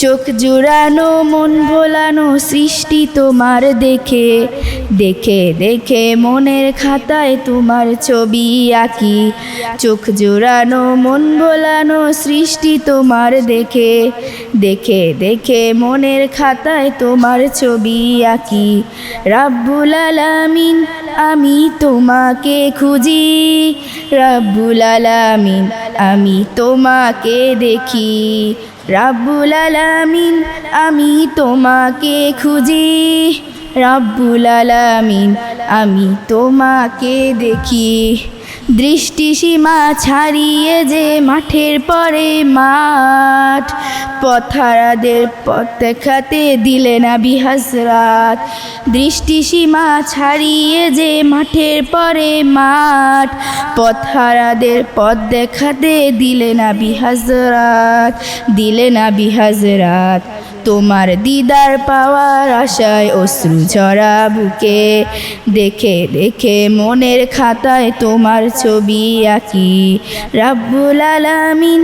চোখ জুড়ানো মন ভোলানো সৃষ্টি তোমার দেখে দেখে দেখে মনের খাতায় তোমার ছবি আঁকি। চোখ জুড়ানো মন ভোলানো সৃষ্টি তোমার দেখে দেখে দেখে মনের খাতায় তোমার ছবি আঁকি। রাব্বুল আলামিন আমি তোমাকে খুঁজি, রাব্বুল আলামিন আমি তোমাকে দেখি। রাব্বুল আলামিন আমি তোমাকে খুঁজি, রাব্বুল আলামিন আমি তোমাকে দেখি। দৃষ্টিসীমা ছাড়িয়ে যে মাঠের পরে মাঠ, পথহারাদের পথ দেখাতে দিলে না বিহাসরাত। দৃষ্টিসীমা ছাড়িয়ে যে মাঠের পরে মাঠ, পথহারাদের পথ দেখাতে দিলে না বিহাসরাত, দিলে না বিহাসরাত। তোমার দিদার পাওয়ার আশায় অশ্রু ঝরা বুকে, দেখে দেখে মনের খাতায় তোমার ছবি আঁকি। রাব্বুল আলামিন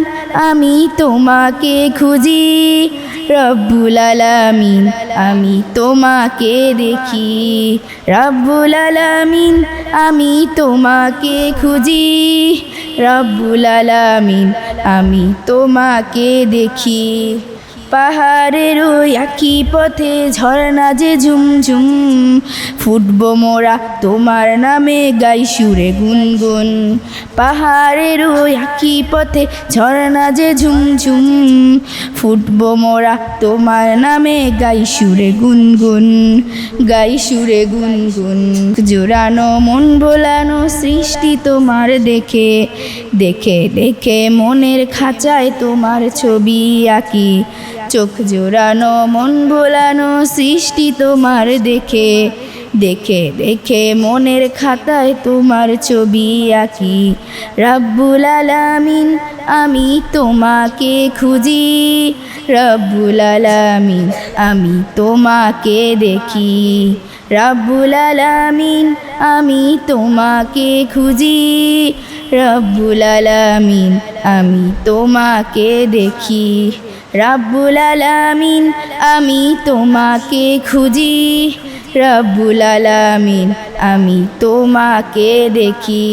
আমি তোমাকে খুঁজি, রাব্বুল আলামিন আমি তোমাকে দেখি। রাব্বুল আলামিন আমি তোমাকে খুঁজি, রাব্বুল আলামিন আমি তোমাকে দেখি। পাহাড়ের ওই একই পথে ঝরনা যে ঝুমঝুম, ফুটবো মোরা তোমার নামে গাই সুরে গুনগুন। পাহাড়ের ওই একই পথে ঝরনা যে ঝুমঝুম, ফুটবো মোরা তোমার নামে গাই সুরে গুনগুন, গাই সুরে গুনগুন। জোরানো মন ভোলানো সৃষ্টি তোমার দেখে দেখে দেখে মনের খাঁচায় তোমার ছবি আঁকি। চোখ জোড়ানো মন ভোলানো সৃষ্টি তোমার দেখে দেখে দেখে মনের খাতায় তোমার ছবি আঁকি। রাব্বুল আলামিন আমি তোমাকে খুঁজি, রাব্বুল আলামিন আমি তোমাকে দেখি। রাব্বুল আলামিন আমি তোমাকে খুঁজি, রাব্বুল আলামিন আমি তোমাকে দেখি। রাব্বুল আলামিন আমি তোমাকে খুঁজি, রাব্বুল আলামিন আমি তোমাকে দেখি।